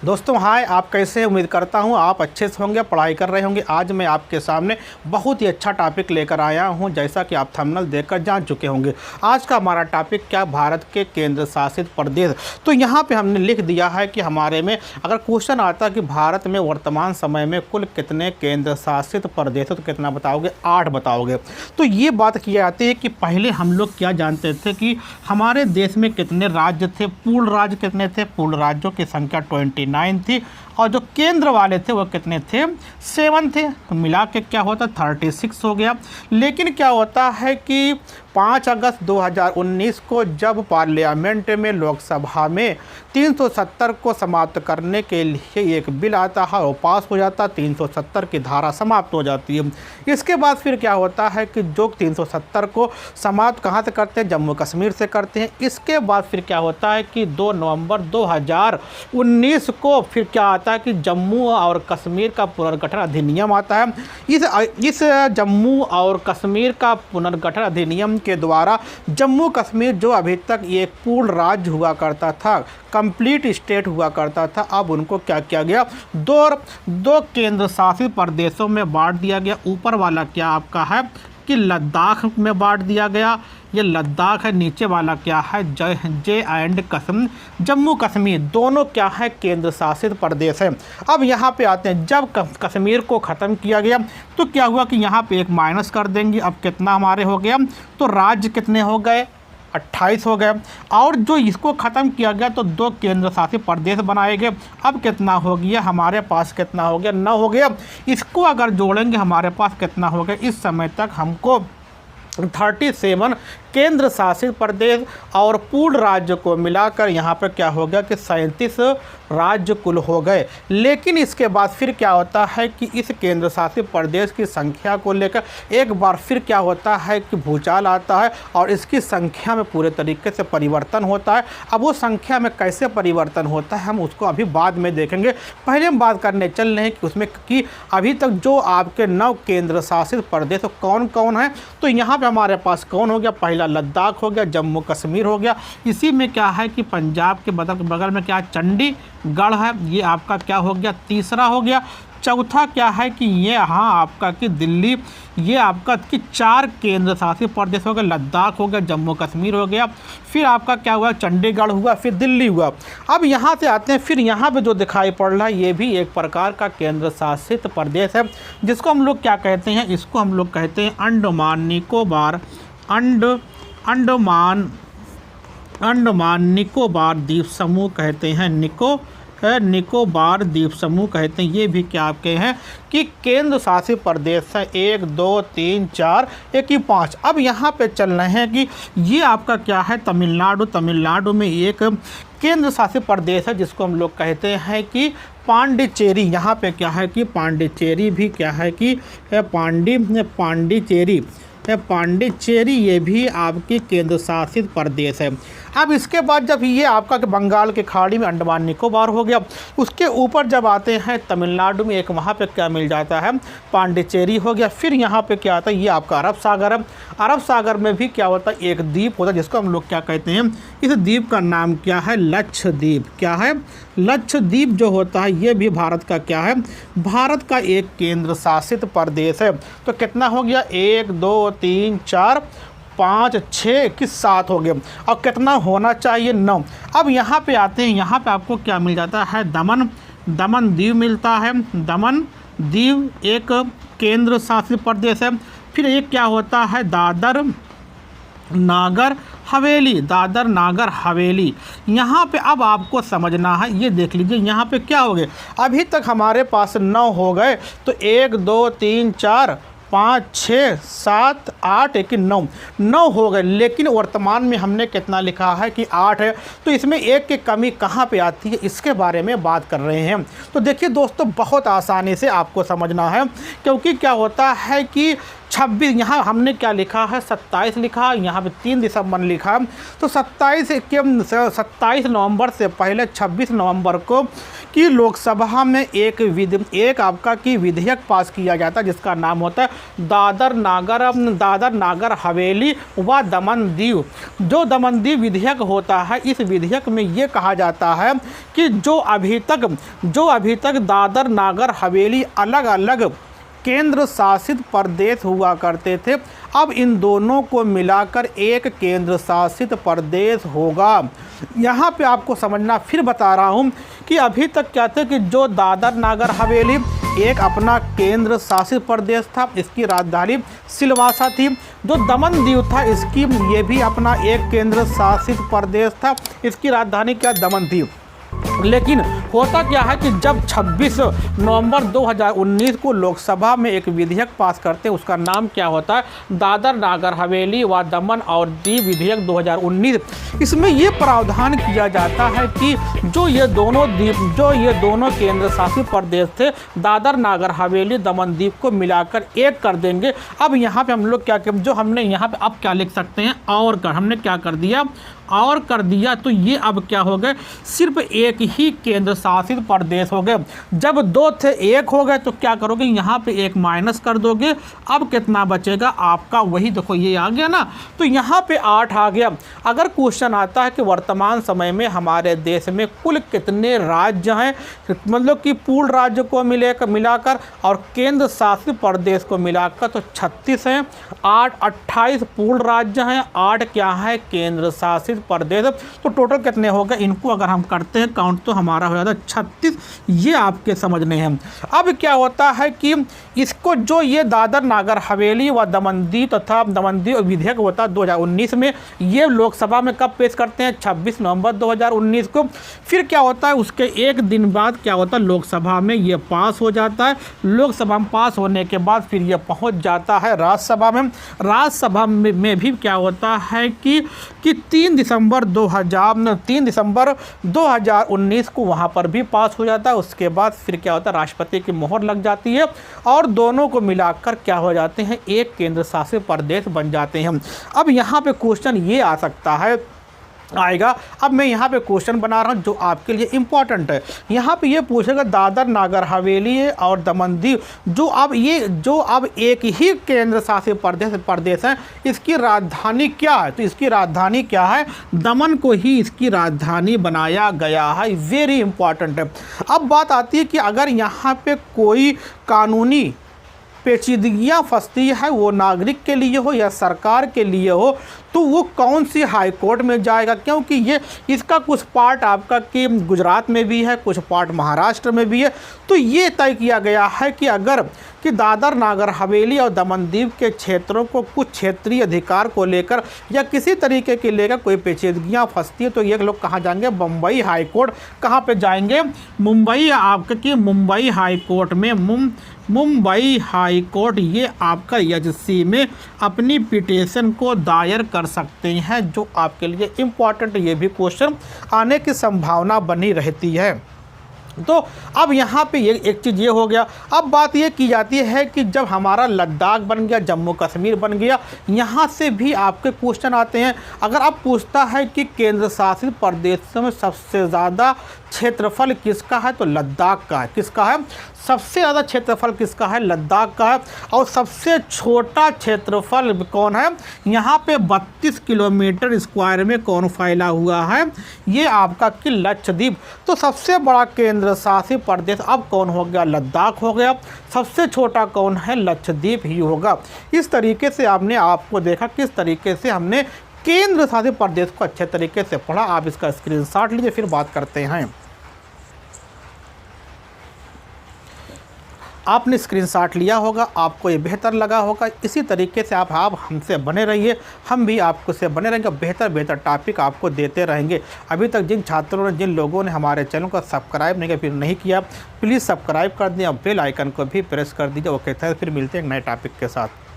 दोस्तों हाय, आप कैसे? उम्मीद करता हूँ आप अच्छे से होंगे, पढ़ाई कर रहे होंगे। आज मैं आपके सामने बहुत ही अच्छा टॉपिक लेकर आया हूँ, जैसा कि आप थंबनेल देखकर जान चुके होंगे। आज का हमारा टॉपिक क्या, भारत के केंद्र शासित प्रदेश। तो यहाँ पे हमने लिख दिया है कि हमारे में अगर क्वेश्चन आता कि भारत में वर्तमान समय में कुल कितने केंद्र शासित प्रदेश है, तो कितना बताओगे? 8 बताओगे। तो ये बात की जाती है कि पहले हम लोग क्या जानते थे कि हमारे देश में कितने राज्य थे, पूर्ण राज्य कितने थे। पूर्ण राज्यों की संख्या 29 थी और जो केंद्र वाले थे वो कितने थे? 7 थे। तो मिला के क्या होता? 36 हो गया। लेकिन क्या होता है कि 5 अगस्त 2019 को जब पार्लियामेंट में, लोकसभा में 370 को समाप्त करने के लिए एक बिल आता है और पास हो जाता, 370 की धारा समाप्त हो जाती है। इसके बाद फिर क्या होता है कि जो 370 को समाप्त कहाँ से करते हैं? जम्मू कश्मीर से करते हैं। इसके बाद फिर क्या होता है कि 2 नवंबर 2019 को फिर क्या आता है कि जम्मू और कश्मीर का पुनर्गठन अधिनियम आता है। इस जम्मू और कश्मीर का पुनर्गठन अधिनियम के द्वारा जम्मू कश्मीर जो अभी तक एक पूर्ण राज्य हुआ करता था, कंप्लीट स्टेट हुआ करता था, अब उनको क्या किया गया? दो केंद्र शासित प्रदेशों में बांट दिया गया। ऊपर वाला क्या आपका है कि लद्दाख में बांट दिया गया, ये लद्दाख है। नीचे वाला क्या है? जे एंड जम्मू कश्मीर, दोनों क्या है? केंद्र शासित प्रदेश है। अब यहाँ पे आते हैं, जब कश्मीर को ख़त्म किया गया तो क्या हुआ कि यहाँ पे एक माइनस कर देंगे। अब कितना हमारे हो गया? तो राज्य कितने हो गए? 28 हो गए। और जो इसको ख़त्म किया गया तो 2 केंद्र शासित प्रदेश बनाए गए। अब कितना हो गया हमारे पास? कितना हो गया? 9 हो गया। इसको अगर जोड़ेंगे हमारे पास कितना हो गया? इस समय तक हमको 37 केंद्र शासित प्रदेश और पूर्ण राज्य को मिलाकर यहाँ पर क्या हो गया कि 37 राज्य कुल हो गए। लेकिन इसके बाद फिर क्या होता है कि इस केंद्र शासित प्रदेश की संख्या को लेकर एक बार फिर क्या होता है कि भूचाल आता है और इसकी संख्या में पूरे तरीके से परिवर्तन होता है। अब वो संख्या में कैसे परिवर्तन होता है हम उसको अभी बाद में देखेंगे। पहले हम बात करने चल रहे हैं कि उसमें कि अभी तक जो आपके 9 केंद्र शासित प्रदेश कौन कौन है। तो यहाँ पर हमारे पास कौन हो गया? पहला लद्दाख हो गया, जम्मू कश्मीर हो गया। इसी में क्या है कि पंजाब के बगल में क्या चंडीगढ़ है, ये आपका क्या हो गया? तीसरा हो गया। चौथा क्या है कि ये यहाँ आपका कि दिल्ली, ये आपका कि 4 केंद्र शासित प्रदेश हो गए। लद्दाख हो गया, जम्मू कश्मीर हो गया, फिर आपका क्या हुआ? चंडीगढ़ हुआ, फिर दिल्ली हुआ। अब यहाँ से आते हैं, फिर यहाँ पे जो दिखाई पड़ रहा है ये भी एक प्रकार का केंद्र शासित प्रदेश है, जिसको हम लोग क्या कहते हैं? इसको हम लोग कहते हैं अंडमान निकोबार, अंडमान निकोबार द्वीप समूह कहते हैं। निकोबार द्वीप समूह कहते हैं। ये भी क्या आपके हैं कि केंद्र शासित प्रदेश है। 1 2 3 4, एक ही 5। अब यहाँ पे चल रहे हैं कि ये आपका क्या है? तमिलनाडु में एक केंद्र शासित प्रदेश है जिसको हम लोग कहते हैं कि पांडिचेरी। यहाँ पे क्या है कि पांडिचेरी भी क्या है कि पांडिचेरी ये भी आपकी केंद्र शासित प्रदेश है। अब इसके बाद जब ये आपका बंगाल के खाड़ी में अंडमान निकोबार हो गया, उसके ऊपर जब आते हैं तमिलनाडु में एक वहाँ पे क्या मिल जाता है? पांडिचेरी हो गया। फिर यहाँ पे क्या आता है? ये आपका अरब सागर है। अरब सागर में भी क्या होता है? एक द्वीप होता है जिसको हम लोग क्या कहते हैं? इस द्वीप का नाम क्या है? लक्षद्वीप। क्या है? लक्षद्वीप जो होता है ये भी भारत का क्या है? भारत का एक केंद्र शासित प्रदेश है। तो कितना हो गया? 1 2 3 4 5 6 कि 7 हो गए। और कितना होना चाहिए? 9। अब यहाँ पे आते हैं, यहाँ पे आपको क्या मिल जाता है? दमन दीव मिलता है। दमन दीव एक केंद्र शासित प्रदेश है। फिर एक क्या होता है? दादर नागर हवेली। यहाँ पे अब आपको समझना है, ये देख लीजिए यहाँ पे क्या हो गए। अभी तक हमारे पास 9 हो गए। तो 1 2 3 4 5 6 7 8 एक 9 हो गए। लेकिन वर्तमान में हमने कितना लिखा है कि 8 है। तो इसमें एक की कमी कहाँ पे आती है, इसके बारे में बात कर रहे हैं। तो देखिए दोस्तों, बहुत आसानी से आपको समझना है, क्योंकि क्या होता है कि 26, यहाँ हमने क्या लिखा है 27 लिखा, यहाँ पे 3 दिसंबर लिखा। तो 27 नवंबर से पहले 26 नवंबर को कि लोकसभा में एक आपका की विधेयक पास किया जाता है जिसका नाम होता है दादर नागर हवेली व दमन दीव। जो दमन दीव विधेयक होता है, इस विधेयक में ये कहा जाता है कि जो अभी तक दादर नागर हवेली अलग अलग केंद्र शासित प्रदेश हुआ करते थे, अब इन दोनों को मिलाकर एक केंद्र शासित प्रदेश होगा। यहाँ पे आपको समझना, फिर बता रहा हूँ कि अभी तक क्या था कि जो दादर नागर हवेली एक अपना केंद्र शासित प्रदेश था, इसकी राजधानी सिलवासा थी। जो दमन दीव था, इसकी ये भी अपना एक केंद्र शासित प्रदेश था, इसकी राजधानी क्या दमन दीव। लेकिन होता क्या है कि जब 26 नवंबर 2019 को लोकसभा में एक विधेयक पास करते हैं, उसका नाम क्या होता है दादर नागर हवेली व दमन और दीव विधेयक 2019। इसमें ये प्रावधान किया जाता है कि जो ये दोनों केंद्र शासित प्रदेश थे, दादर नागर हवेली दमन दीव को मिलाकर एक कर देंगे। अब यहाँ पे हम लोग क्या जो हमने यहाँ पे अब क्या लिख सकते हैं, हमने क्या कर दिया और कर दिया, तो ये अब क्या हो गए, सिर्फ एक ही केंद्र शासित प्रदेश हो गए। जब 2 थे 1 हो गए, तो क्या करोगे, यहाँ पे 1 माइनस कर दोगे। अब कितना बचेगा आपका, वही देखो ये आ गया ना, तो यहाँ पे 8 आ गया। अगर क्वेश्चन आता है कि वर्तमान समय में हमारे देश में कुल कितने राज्य हैं, मतलब कि पूर्ण राज्य को मिलाकर और केंद्र शासित प्रदेश को मिलाकर, तो 36 हैं। 28 पूर्ण राज्य हैं, 8 क्या है केंद्र शासित प्रदेश। तो टोटल कितने हो गए, इनको अगर हम करते हैं काउंट तो हमारा हो जाता है 36। ये आपके समझने हैं। अब क्या होता है कि इसको जो ये दादर नागर हवेली व दमन दीव विधेयक होता है 2019 में, ये लोकसभा में कब पेश करते हैं 26 नवंबर 2019 को। फिर क्या होता है, उसके एक दिन बाद क्या होता है, लोकसभा में ये पास हो जाता है। लोकसभा में पास होने के बाद फिर ये पहुंच जाता है राज्यसभा में। राज्यसभा में भी क्या होता है कि 3 दिसंबर 2019 को वहाँ पर भी पास हो जाता है। उसके बाद फिर क्या होता है, राष्ट्रपति की मोहर लग जाती है और दोनों को मिलाकर क्या हो जाते हैं, एक केंद्र शासित प्रदेश बन जाते हैं। अब यहाँ पे क्वेश्चन ये आ सकता है आएगा। अब मैं यहाँ पे क्वेश्चन बना रहा हूँ जो आपके लिए इम्पोर्टेंट है। यहाँ पे ये पूछेगा दादर नागर हवेली और दमन दीव जो अब एक ही केंद्र शासित प्रदेश है, इसकी राजधानी क्या है। तो इसकी राजधानी क्या है, दमन को ही इसकी राजधानी बनाया गया है। वेरी इंपॉर्टेंट है। अब बात आती है कि अगर यहाँ पे कोई कानूनी पेचीदगियाँ फंसती है, वो नागरिक के लिए हो या सरकार के लिए हो, तो वो कौन सी हाई कोर्ट में जाएगा, क्योंकि इसका कुछ पार्ट आपका कि गुजरात में भी है, कुछ पार्ट महाराष्ट्र में भी है। तो ये तय किया गया है कि अगर कि दादर नागर हवेली और दमन दीव के क्षेत्रों को कुछ क्षेत्रीय अधिकार को लेकर या किसी तरीके के लेकर कोई पेचीदगियाँ फंसती है, तो ये लोग कहाँ जाएंगे, मुंबई हाई कोर्ट। कहाँ पे जाएंगे, मुंबई, आपके कि मुंबई हाई कोर्ट में। मुंबई हाई कोर्ट ये आपका एचसी में अपनी पिटीशन को दायर कर सकते हैं, जो आपके लिए इम्पॉर्टेंट, ये भी क्वेश्चन आने की संभावना बनी रहती है। तो अब यहाँ पे ये एक चीज़ ये हो गया। अब बात ये की जाती है कि जब हमारा लद्दाख बन गया, जम्मू कश्मीर बन गया, यहाँ से भी आपके क्वेश्चन आते हैं। अगर आप पूछता है कि केंद्र शासित प्रदेशों में सबसे ज़्यादा क्षेत्रफल किसका है, तो लद्दाख का है। किसका है, सबसे ज़्यादा क्षेत्रफल किसका है, लद्दाख का है। और सबसे छोटा क्षेत्रफल कौन है, यहाँ पे 32 किलोमीटर स्क्वायर में कौन फैला हुआ है, ये आपका कि लक्षद्वीप। तो सबसे बड़ा केंद्र शासित प्रदेश अब कौन हो गया, लद्दाख हो गया। सबसे छोटा कौन है, लक्षद्वीप ही होगा। इस तरीके से आपको देखा किस तरीके से हमने केंद्र शासित प्रदेश को अच्छे तरीके से पढ़ा। आप इसका स्क्रीनशॉट लीजिए, फिर बात करते हैं। आपने स्क्रीनशॉट लिया होगा, आपको ये बेहतर लगा होगा। इसी तरीके से आप हमसे बने रहिए, हम भी आपको से बने रहेंगे, बेहतर टॉपिक आपको देते रहेंगे। अभी तक जिन छात्रों ने, जिन लोगों ने हमारे चैनल को सब्सक्राइब नहीं किया, प्लीज़ सब्सक्राइब कर दें और बेल आइकन को भी प्रेस कर दीजिए। ओके, फिर मिलते हैं एक नए टॉपिक के साथ।